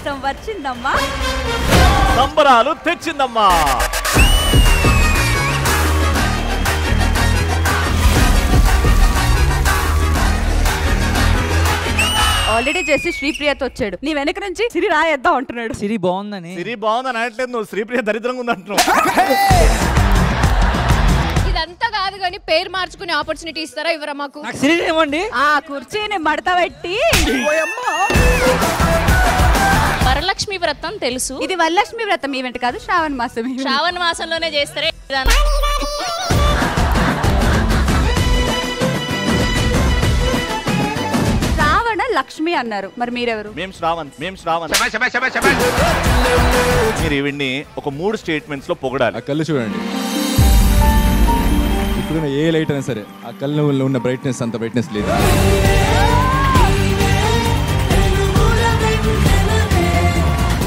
వ్రతం వచ్చిందమ్మా, సంబరాలు తెచ్చిందమ్మా. ఆల్రెడీ చేసి శ్రీప్రియతో వచ్చాడు, నీ వెనక నుంచి సిరి రాయేద్దాం అంటున్నాడు. సిరి బాగుందని అనట్లేదు, నువ్వు శ్రీప్రియ దరిద్రంగా ఉందంటున్నావు. ఇదంతా కాదు కానీ పేరు మార్చుకునే ఆపర్చునిటీ ఇస్తారా ఇవ్వరా మాకు? సిరి ఏమండి ఆ కుర్చీని మడత పెట్టి వరలక్ష్మి వ్రతం తెలుసు, ఇది వరలక్ష్మి వ్రతం ఈవెంట్ కాదు, శ్రావణ మాసం. శ్రావణ మాసంలోనే చేస్తారే. శ్రావణ లక్ష్మి అన్నారు, మరి మీరెవరు? మేము శ్రావణ్. మీరు ఈవిడ్ని ఒక 3 స్టేట్మెంట్స్ లో పొగడాలి. ఆ కళ్ళు చూడండి, ఇప్పుడు ఏ లైట్ అయినా సరే ఆ కళ్ళు ఉన్న బ్రైట్నెస్ అంత బ్రైట్నెస్ లేదు.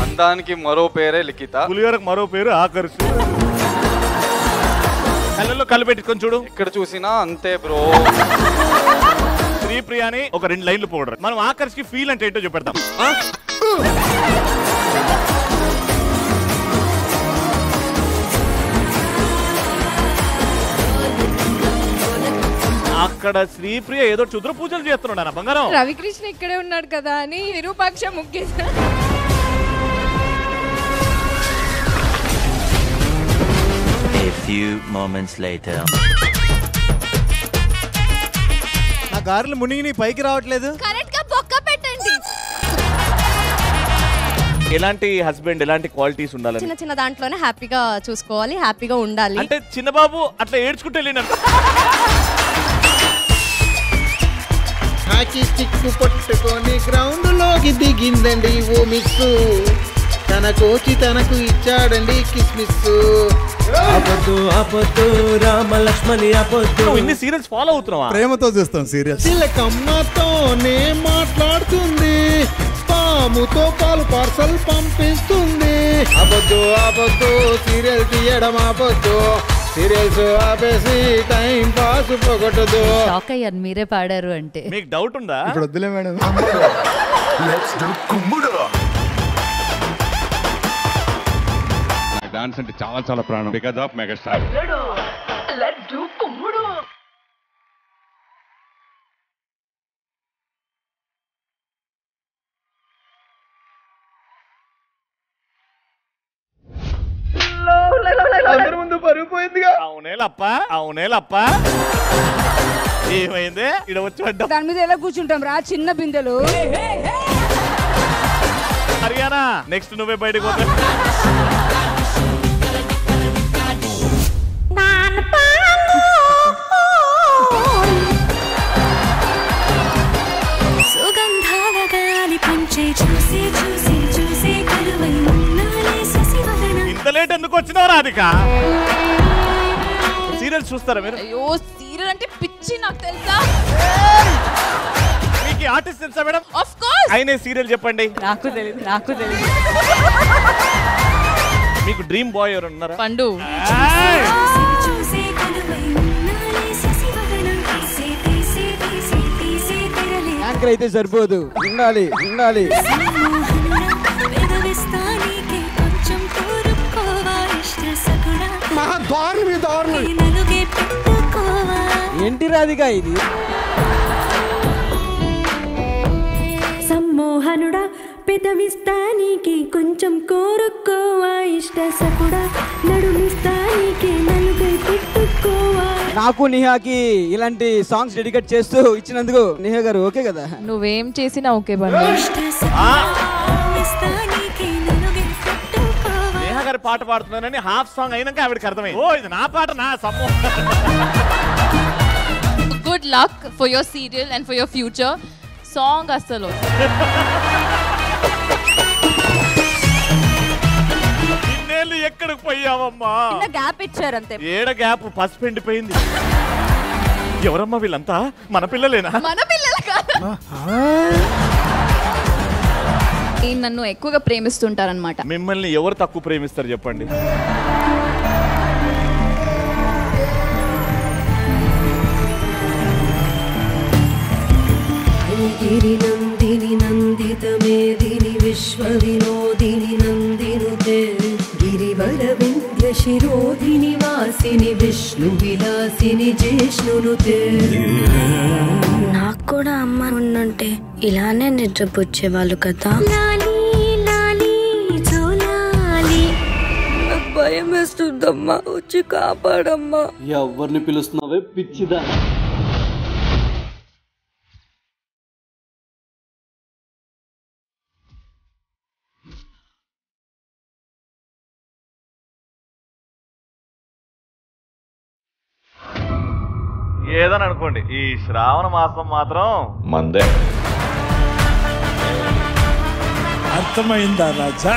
అందానికి మరో పేరే లిఖిత, పులిహోరకు మరో పేరు ఆకర్షు. కళ్ళల్లో కళ్ళు పెట్టుకొని చూడు, ఇక్కడ చూసినా అంతే బ్రో. శ్రీప్రియాని ఒక 2 లైన్లు పొగడరు. మనం ఆకర్షికి ఫీల్ అంటే ఏంటో చూపెడతాం. అక్కడ శ్రీప్రియ ఏదో క్షుద్ర పూజలు చేస్తున్నాడు బంగారం. రవికృష్ణ ఇక్కడే ఉన్నాడు కదా అని Virupaksha ముగ్గేసా. A few moments later. నా గారెలు మునిగి పైకి రావట్లేదు. కరెక్ట్ గా బొక్క పెట్టండి. ఎలాంటి హస్బెండ్, ఎలాంటి క్వాలిటీస్ ఉండాలి? చిన్న చిన్న దాంట్లోనే హ్యాపీగా చూసుకోవాలి, హ్యాపీగా ఉండాలి. అంటే చిన్నబాబు అట్లా ఏడ్చుకుంటూ వెళ్ళినాడు. హాకీ స్టిక్ పట్టుకొని గ్రౌండ్ లోకి దిగిందండి ఓ మిస్సు, తన కోచి తనకు ఇచ్చాడండి కిస్మిస్. నువ్వు ఇన్ని సీరియల్స్ ఫాలో అవుతున్నావా? ప్రేమతో చూస్తాం సీరియల్. చిలకమ్మతోనే మాట్లాడుతుంది, పాముతో పాలు పార్సల్ పంపిస్తుంది. అబద్దు అబద్దు సీరియల్ తీయడం అబద్దు, సీరియల్స్ ఆపేసి టైం పాస్ పొగొట్టదు. షాక్ అయ్యాను మీరే పాడారు అంటే. మీకు డౌట్ ఉందా? ఇప్పుడు వద్దులే మేడం. డాన్స్ అంటే చాలా చాలా ప్రాణం, బికాజ్ ఆఫ్ మెగాస్టార్. అందరి ముందు పరుగు పోయిందిగా. అవునేలప్ప ఏమైంది? ఇక్కడ వచ్చి పడ్డా. దాని మీద ఎలా కూర్చుంటాం రా, చిన్న బిందెలు. హరియానా నెక్స్ట్ నువ్వే బయటకు పోతా. సుగంధాల గాలి పంచే చూసి చూసి చూసి కరువై ఉన్నాలే శశివదన. ఇంత లేట్ ఎందుకు వచ్చినావు రాధిక? సీరియల్స్ చూస్తారా మీరు? అయ్యో సీరియల్ అంటే పిచ్చి నాకు తెలుసా. మీకు ఆర్టిస్ట్ తెలుసా మేడం? Of course. అయినే సీరియల్ చెప్పండి. నాకు తెలియదు. మీకు డ్రీమ్ బాయ్ ఎవరు ఉన్నారా? పండు. చూసి కరువై ఉన్నాలే శశివదన. తీసే తీసే తీసే తీసే తెరలే. యాంకర్ అయితే సరిపోదు, ఉండాలి. పెదవిస్తానికి కొంచెం కోరుకోవా ఇష్ట సకుడా. మహా దారుణం. నలుగే పెట్టుకోవా. ఏంటి రాధిక ఇది? సమ్మోహనుడా పెదవిస్తానికి కొంచెం కోరుకోవా ఇష్ట సకుడా. నడుమిస్తానికి నలుగై పెట్టుకోవా. నాకు నిహాకి ఇలాంటి సాంగ్స్ డెడికేట్ చేస్తూ ఇచ్చినందుకు నిహా గారు ఓకే కదా? నువ్వేం చేసినా ఓకే పండు. నేహా గారి పాట పాడుతున్నానని హాఫ్ సాంగ్ అయినాక ఆవిడకి అర్థమైంది, ఓ ఇది నా పాట, నా సమ్మో. Good luck for your serial and for your future. Song అసలు ఇన్నేళ్ళు ఎక్కడికి పోయావమ్మా? గ్యాప్ ఇచ్చారు అంతే. ఏడ గ్యాప్ పసుపు ఎండిపోయింది. ఎవరమ్మా వీళ్ళంతా? మన పిల్లలేనా? మన పిల్లలు కాదు. నన్ను ఎక్కువగా ప్రేమిస్తుంటారనమాట. మిమ్మల్ని ఎవరు తక్కువ ప్రేమిస్తారు చెప్పండి? నందిని నందిత మేదిని విశ్వ వినోదిని నందినుతే గిరివర వింధ్య శిరోధిని వాసిని విష్ణు విలాసిని జిష్ణునుతే. నాకు కూడా అమ్మ ఉండుంటే ఇలానే నిద్రపుచ్చేవాళ్ళు కదా. లాలి లాలి జోలాలి, నాకు భయం వేస్తుందమ్మా, వచ్చి కాపాడమ్మా. ఎవరిని పిలుస్తున్నావే పిచ్చిదా? ఏదని అనుకోండి, ఈ శ్రావణ మాసం మాత్రం మందే. అర్థమైందా రాజా?